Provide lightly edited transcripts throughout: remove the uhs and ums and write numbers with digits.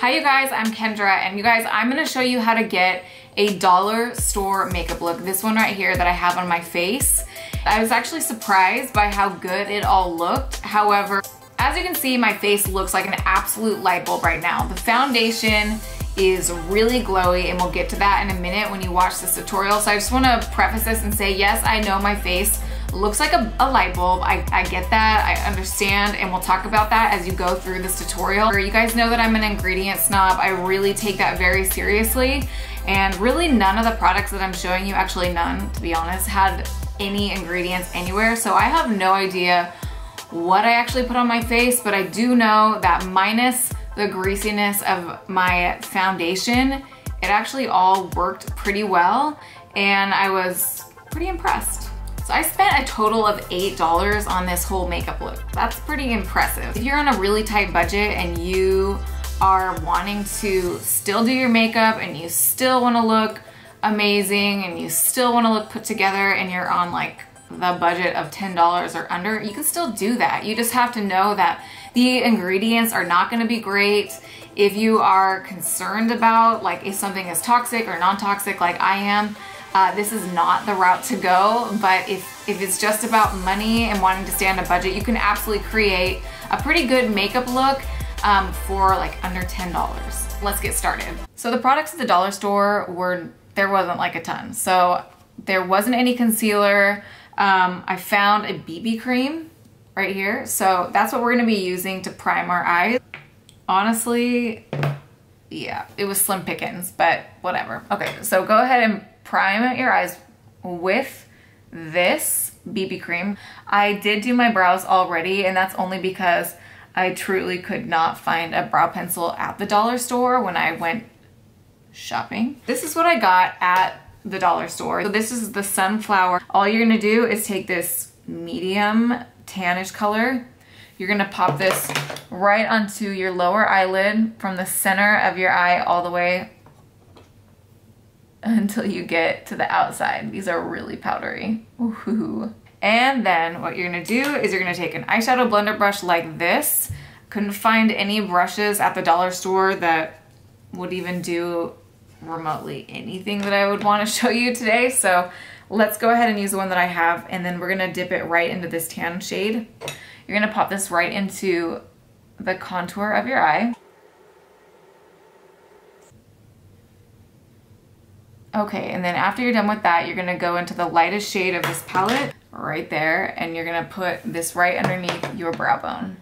Hi you guys, I'm Kendra, and you guys, I'm gonna show you how to get a dollar store makeup look. This one right here that I have on my face. I was actually surprised by how good it all looked. However, as you can see, my face looks like an absolute light bulb right now. The foundation is really glowy, and we'll get to that in a minute when you watch this tutorial. So I just wanna preface this and say, yes, I know my face looks like a light bulb. I get that, I understand, and we'll talk about that as you go through this tutorial. You guys know that I'm an ingredient snob. I really take that very seriously, and really none of the products that I'm showing you, actually none, to be honest, had any ingredients anywhere. So I have no idea what I actually put on my face, but I do know that minus the greasiness of my foundation, it actually all worked pretty well, and I was pretty impressed. So I spent a total of $8 on this whole makeup look. That's pretty impressive. If you're on a really tight budget and you are wanting to still do your makeup and you still wanna look amazing and you still wanna look put together and you're on like the budget of $10 or under, you can still do that. You just have to know that the ingredients are not gonna be great. If you are concerned about like if something is toxic or non-toxic like I am, this is not the route to go. But if it's just about money and wanting to stay on a budget, you can absolutely create a pretty good makeup look for like under $10. Let's get started. So the products at the dollar store there wasn't like a ton. So there wasn't any concealer. I found a BB cream right here. So that's what we're gonna be using to prime our eyes. Honestly, yeah, it was slim pickings, but whatever. Okay, so go ahead and prime your eyes with this BB cream. I did do my brows already, and that's only because I truly could not find a brow pencil at the dollar store when I went shopping. This is what I got at the dollar store. So this is the Sunflower. All you're gonna do is take this medium tannish color. You're gonna pop this right onto your lower eyelid from the center of your eye all the way until you get to the outside. These are really powdery. Ooh. And then what you're gonna do is you're gonna take an eyeshadow blender brush like this. Couldn't find any brushes at the dollar store that would even do remotely anything that I would want to show you today. So let's go ahead and use the one that I have, and then we're gonna dip it right into this tan shade. You're gonna pop this right into the contour of your eye. Okay, and then after you're done with that, you're gonna go into the lightest shade of this palette right there, and you're gonna put this right underneath your brow bone.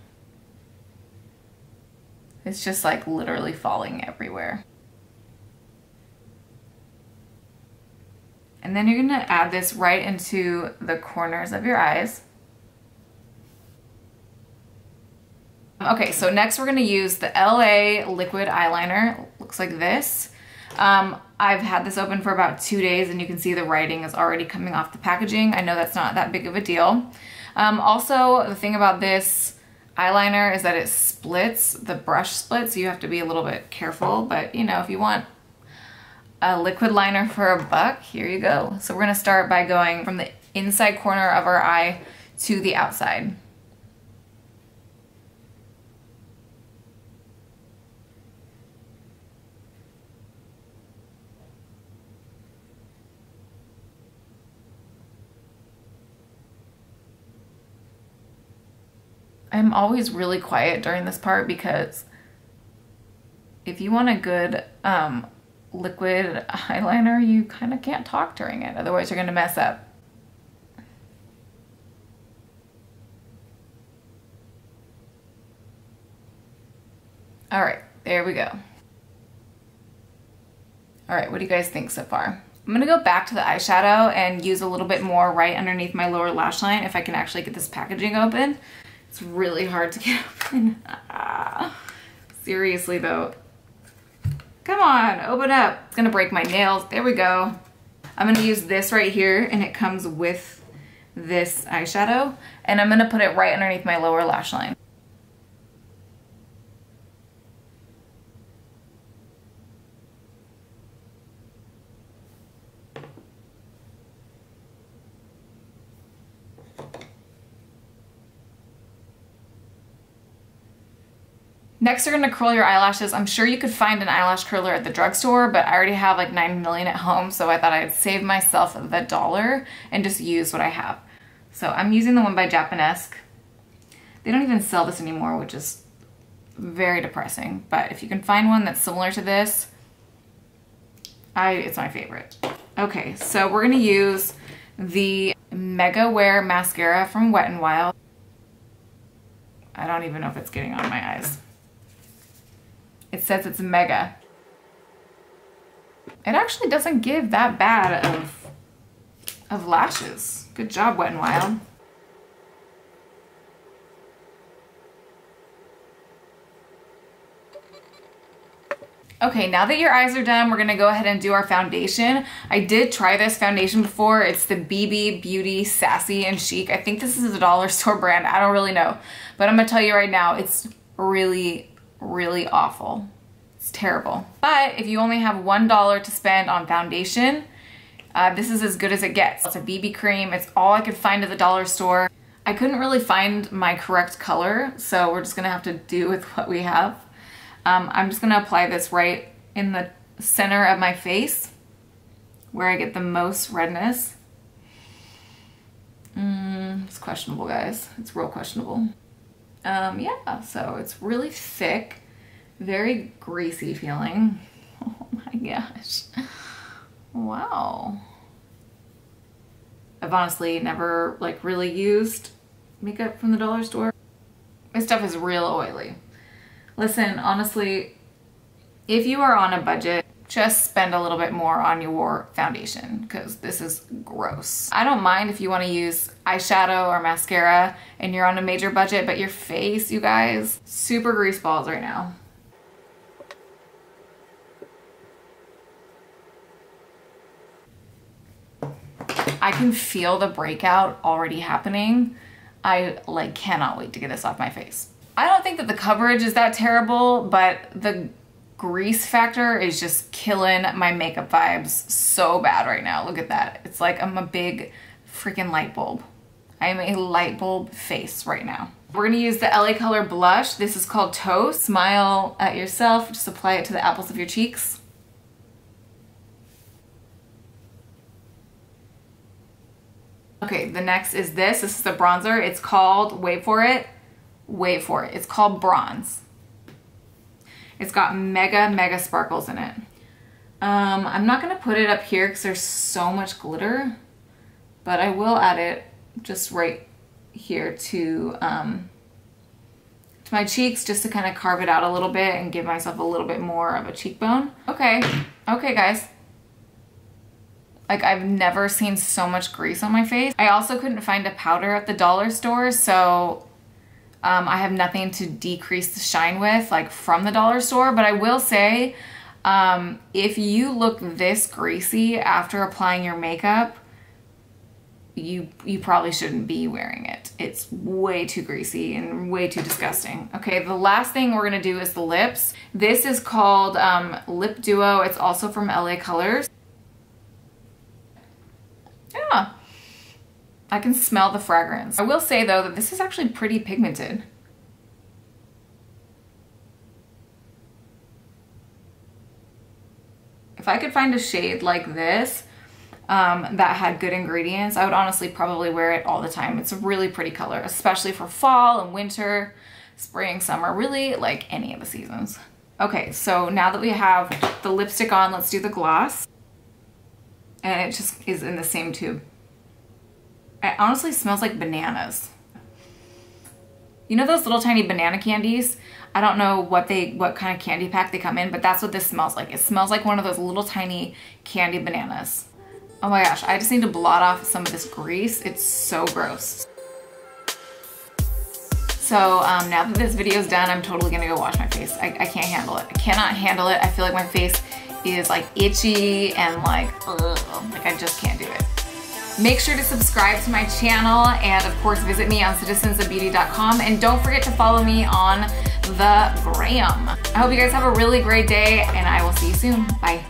It's just like literally falling everywhere. And then you're gonna add this right into the corners of your eyes. Okay, so next we're gonna use the LA liquid eyeliner. Looks like this. I've had this open for about 2 days, and you can see the writing is already coming off the packaging. I know that's not that big of a deal. Also, the thing about this eyeliner is that it splits, the brush splits, so you have to be a little bit careful, but you know, if you want a liquid liner for a buck, here you go. So we're gonna start by going from the inside corner of our eye to the outside. I'm always really quiet during this part because if you want a good liquid eyeliner, you kind of can't talk during it. Otherwise you're gonna mess up. All right, there we go. All right, what do you guys think so far? I'm gonna go back to the eyeshadow and use a little bit more right underneath my lower lash line if I can actually get this packaging open. It's really hard to get open. Seriously though. Come on, open up. It's gonna break my nails. There we go. I'm gonna use this right here, and it comes with this eyeshadow, and I'm gonna put it right underneath my lower lash line. Next, you're gonna curl your eyelashes. I'm sure you could find an eyelash curler at the drugstore, but I already have like 9 million at home, so I thought I'd save myself the $1 and just use what I have. So I'm using the one by Japanesque. They don't even sell this anymore, which is very depressing, but if you can find one that's similar to this, it's my favorite. Okay, so we're gonna use the Mega Wear Mascara from Wet n Wild. I don't even know if it's getting on my eyes. It says it's mega. It actually doesn't give that bad of lashes. Good job, Wet n Wild. Okay, now that your eyes are done, we're gonna go ahead and do our foundation. I did try this foundation before. It's the BB Beauty Sassy and Chic. I think this is a dollar store brand. I don't really know. But I'm gonna tell you right now, it's really, really awful. It's terrible. But if you only have $1 to spend on foundation, this is as good as it gets. It's a BB cream. It's all I could find at the dollar store. I couldn't really find my correct color, so we're just gonna have to do with what we have. I'm just gonna apply this right in the center of my face where I get the most redness. It's questionable, guys. It's real questionable. Yeah, so it's really thick, very greasy feeling. Oh my gosh. Wow. I've honestly never like really used makeup from the dollar store. This stuff is real oily. Listen, honestly, if you are on a budget, just spend a little bit more on your foundation because this is gross. I don't mind if you want to use eyeshadow or mascara and you're on a major budget, but your face, you guys, super grease balls right now. I can feel the breakout already happening. I like cannot wait to get this off my face. I don't think that the coverage is that terrible, but the grease factor is just killing my makeup vibes so bad right now. Look at that. It's like I'm a big freaking light bulb. I am a light bulb face right now. We're gonna use the LA Color blush. This is called Toast. Smile at yourself. Just apply it to the apples of your cheeks. Okay, the next is this. This is the bronzer. It's called, wait for it, it's called Bronze. It's got mega sparkles in it. I'm not gonna put it up here because there's so much glitter, but I will add it just right here to my cheeks just to kind of carve it out a little bit and give myself a little bit more of a cheekbone. Okay, guys. Like I've never seen so much grease on my face. I also couldn't find a powder at the dollar store, so I have nothing to decrease the shine with like from the dollar store, but I will say if you look this greasy after applying your makeup, you probably shouldn't be wearing it. It's way too greasy and way too disgusting. Okay, the last thing we're gonna do is the lips. This is called Lip Duo. It's also from LA Colors. Yeah. I can smell the fragrance. I will say though that this is actually pretty pigmented. If I could find a shade like this that had good ingredients, I would honestly probably wear it all the time. It's a really pretty color, especially for fall and winter, spring, summer, really like any of the seasons. Okay, so now that we have the lipstick on, let's do the gloss. And it just is in the same tube. It honestly smells like bananas. You know those little tiny banana candies? I don't know what kind of candy pack they come in, but that's what this smells like. It smells like one of those little tiny candy bananas. Oh my gosh, I just need to blot off some of this grease. It's so gross. So now that this video is done, I'm totally gonna go wash my face. I can't handle it. I cannot handle it. I feel like my face is like itchy and like, ugh, like I just can't do it. Make sure to subscribe to my channel and of course visit me on citizensofbeauty.com and don't forget to follow me on the gram. I hope you guys have a really great day and I will see you soon. Bye.